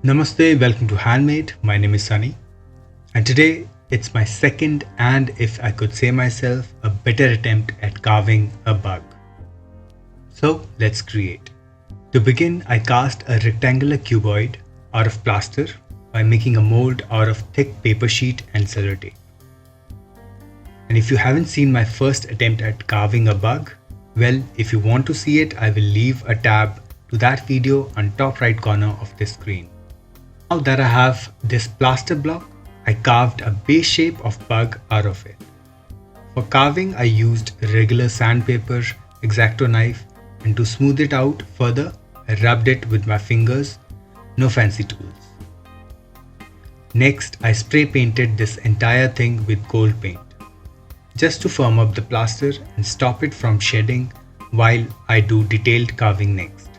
Namaste, welcome to Handmade. My name is Sunny, and today it's my second and, if I could say myself, a better attempt at carving a bug. So let's create. To begin, I cast a rectangular cuboid out of plaster by making a mold out of thick paper sheet and sellotape. And if you haven't seen my first attempt at carving a bug, well, if you want to see it, I will leave a tab to that video on top right corner of this screen. Now that I have this plaster block, I carved a base shape of bug out of it. For carving, I used regular sandpaper, X-Acto knife, and to smooth it out further, I rubbed it with my fingers, no fancy tools. Next, I spray painted this entire thing with gold paint, just to firm up the plaster and stop it from shedding while I do detailed carving next.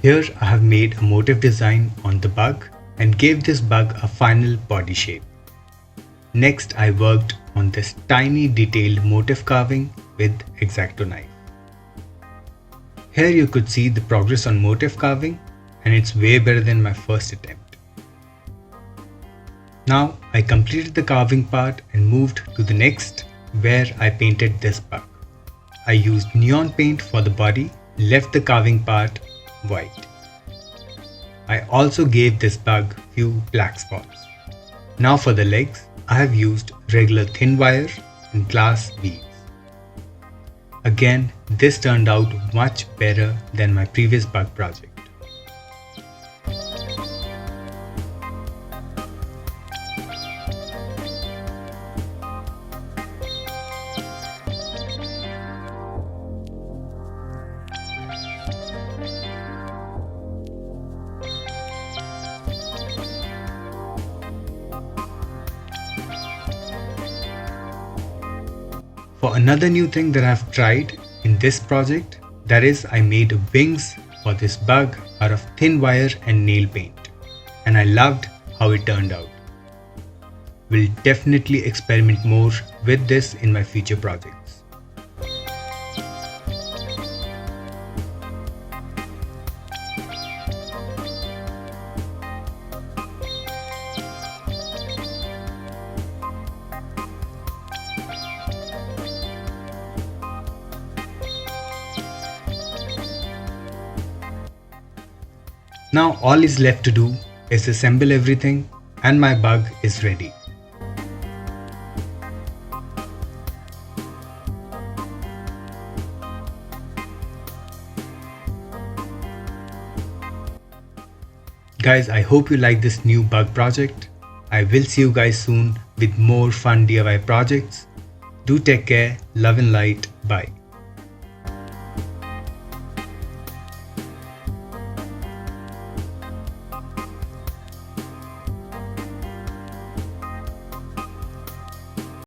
Here I have made a motif design on the bug and gave this bug a final body shape. Next, I worked on this tiny detailed motif carving with X-Acto knife. Here you could see the progress on motif carving, and it's way better than my first attempt. Now I completed the carving part and moved to the next, where I painted this bug. I used neon paint for the body, left the carving part white. I also gave this bug few black spots. Now for the legs, I have used regular thin wire and glass beads. Again, this turned out much better than my previous bug project. For another new thing that I've tried in this project, that is, I made wings for this bug out of thin wire and nail paint, and I loved how it turned out. Will definitely experiment more with this in my future projects. Now all is left to do is assemble everything and my bug is ready. Guys, I hope you like this new bug project. I will see you guys soon with more fun DIY projects. Do take care, love and light, bye.